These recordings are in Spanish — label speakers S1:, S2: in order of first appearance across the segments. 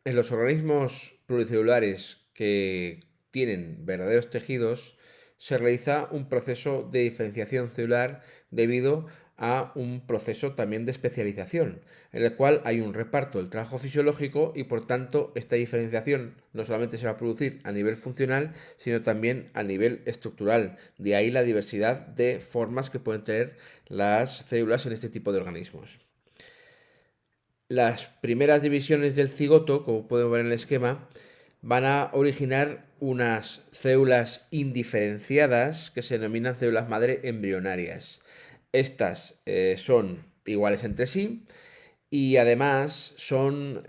S1: En los organismos pluricelulares que tienen verdaderos tejidos, se realiza un proceso de diferenciación celular debido a un proceso también de especialización, en el cual hay un reparto del trabajo fisiológico y por tanto esta diferenciación no solamente se va a producir a nivel funcional, sino también a nivel estructural. De ahí la diversidad de formas que pueden tener las células en este tipo de organismos. Las primeras divisiones del cigoto, como podemos ver en el esquema, van a originar unas células indiferenciadas que se denominan células madre embrionarias. Estas son iguales entre sí y además son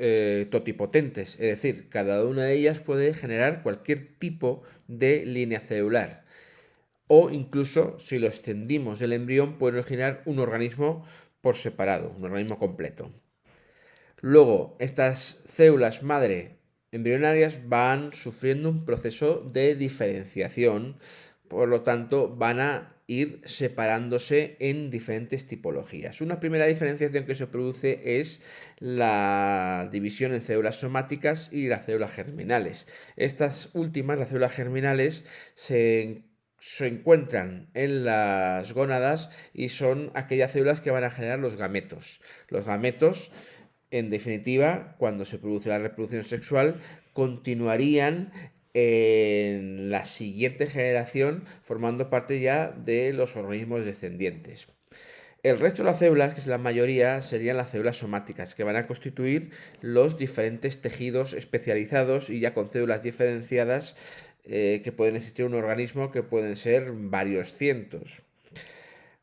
S1: totipotentes, es decir, cada una de ellas puede generar cualquier tipo de línea celular. O incluso, si lo extendimos el embrión, puede originar un organismo por separado, un organismo completo. Luego, estas células madre embrionarias van sufriendo un proceso de diferenciación, por lo tanto van a ir separándose en diferentes tipologías. Una primera diferenciación que se produce es la división en células somáticas y las células germinales. Estas últimas, las células germinales, se encuentran en las gónadas y son aquellas células que van a generar los gametos. Los gametos, en definitiva, cuando se produce la reproducción sexual, continuarían en la siguiente generación formando parte ya de los organismos descendientes. El resto de las células, que es la mayoría, serían las células somáticas, que van a constituir los diferentes tejidos especializados y ya con células diferenciadas que pueden existir en un organismo, que pueden ser varios cientos.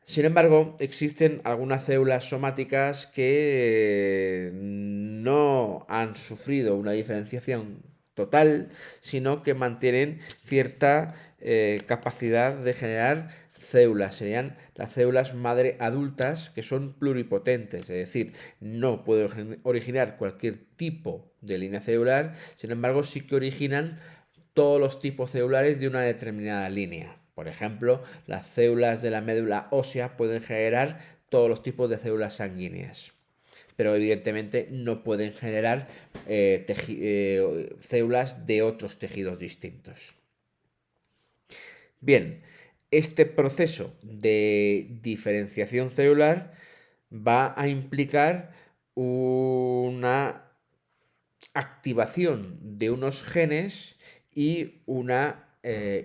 S1: Sin embargo, existen algunas células somáticas que no han sufrido una diferenciación total, sino que mantienen cierta capacidad de generar células. Serían las células madre adultas, que son pluripotentes, es decir, no pueden originar cualquier tipo de línea celular, sin embargo sí que originan todos los tipos celulares de una determinada línea. Por ejemplo, las células de la médula ósea pueden generar todos los tipos de células sanguíneas, pero evidentemente no pueden generar células de otros tejidos distintos. Bien, este proceso de diferenciación celular va a implicar una activación de unos genes y una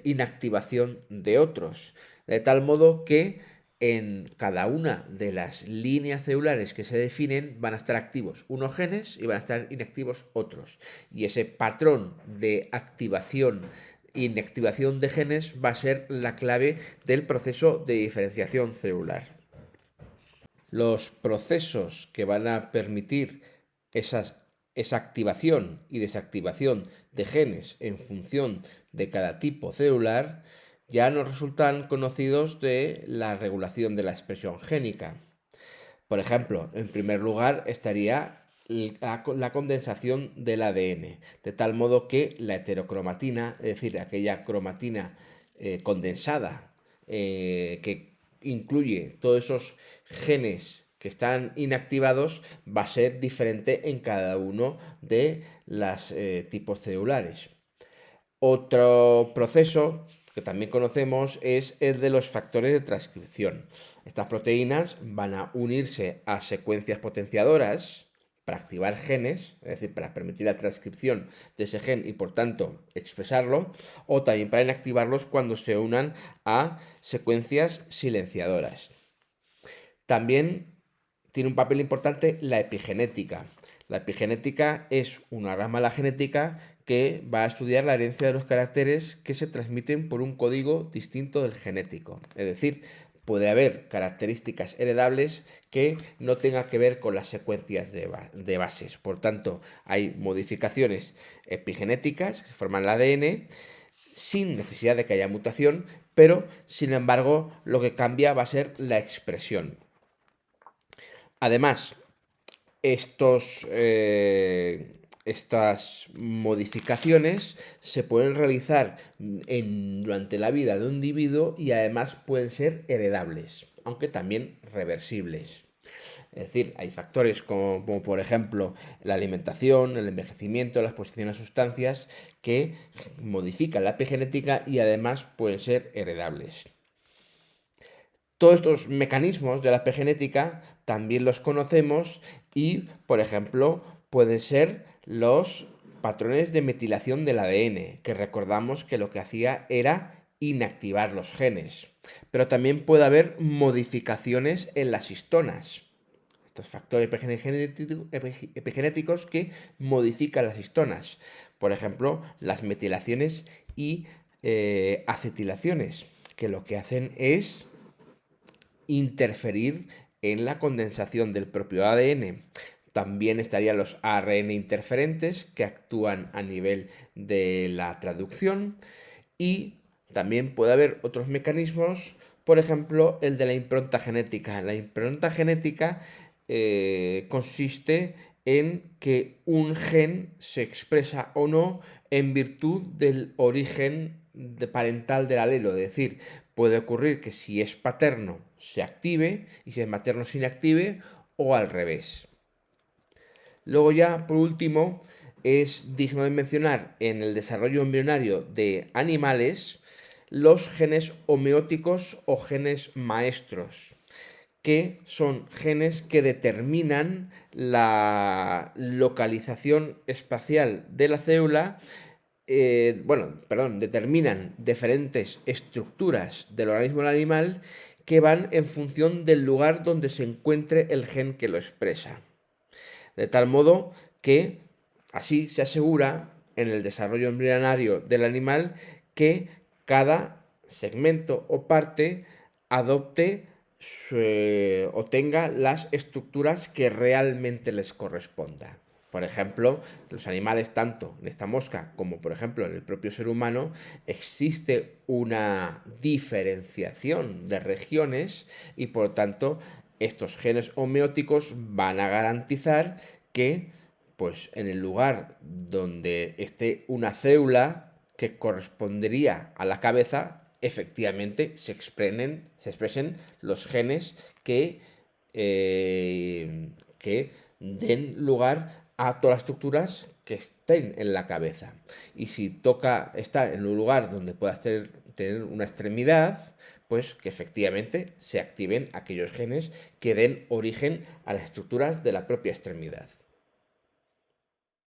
S1: inactivación de otros, de tal modo que en cada una de las líneas celulares que se definen van a estar activos unos genes y van a estar inactivos otros. Y ese patrón de activación e inactivación de genes va a ser la clave del proceso de diferenciación celular. Los procesos que van a permitir esa activación y desactivación de genes en función de cada tipo celular ya nos resultan conocidos de la regulación de la expresión génica. Por ejemplo, en primer lugar estaría la condensación del ADN, de tal modo que la heterocromatina, es decir, aquella cromatina condensada que incluye todos esos genes que están inactivados, va a ser diferente en cada uno de los tipos celulares. Otro proceso que también conocemos es el de los factores de transcripción. Estas proteínas van a unirse a secuencias potenciadoras para activar genes, es decir, para permitir la transcripción de ese gen y por tanto expresarlo, o también para inactivarlos cuando se unan a secuencias silenciadoras. También tiene un papel importante la epigenética. La epigenética es una rama de la genética que va a estudiar la herencia de los caracteres que se transmiten por un código distinto del genético. Es decir, puede haber características heredables que no tengan que ver con las secuencias de bases. Por tanto, hay modificaciones epigenéticas que forman el ADN sin necesidad de que haya mutación, pero sin embargo lo que cambia va a ser la expresión. Además, estas modificaciones se pueden realizar durante la vida de un individuo y además pueden ser heredables, aunque también reversibles. Es decir, hay factores como, por ejemplo la alimentación, el envejecimiento, la exposición a sustancias que modifican la epigenética y además pueden ser heredables. Todos estos mecanismos de la epigenética también los conocemos y, por ejemplo, pueden ser los patrones de metilación del ADN, que recordamos que lo que hacía era inactivar los genes. Pero también puede haber modificaciones en las histonas, estos factores epigenéticos que modifican las histonas. Por ejemplo, las metilaciones y acetilaciones, que lo que hacen es interferir en la condensación del propio ADN. También estarían los ARN interferentes que actúan a nivel de la traducción y también puede haber otros mecanismos, por ejemplo, el de la impronta genética. La impronta genética consiste en que un gen se expresa o no en virtud del origen parental del alelo. Es decir, puede ocurrir que si es paterno se active y si es materno se inactive o al revés. Luego ya, por último, es digno de mencionar en el desarrollo embrionario de animales los genes homeóticos o genes maestros, que son genes que determinan la localización espacial de la célula, determinan diferentes estructuras del organismo del animal que van en función del lugar donde se encuentre el gen que lo expresa. De tal modo que así se asegura en el desarrollo embrionario del animal que cada segmento o parte adopte o tenga las estructuras que realmente les corresponda. Por ejemplo, los animales, tanto en esta mosca como por ejemplo en el propio ser humano, existe una diferenciación de regiones y por lo tanto estos genes homeóticos van a garantizar que pues en el lugar donde esté una célula que correspondería a la cabeza, efectivamente se expresen los genes que den lugar a todas las estructuras que estén en la cabeza. Y si toca estar en un lugar donde pueda tener una extremidad, pues que efectivamente se activen aquellos genes que den origen a las estructuras de la propia extremidad.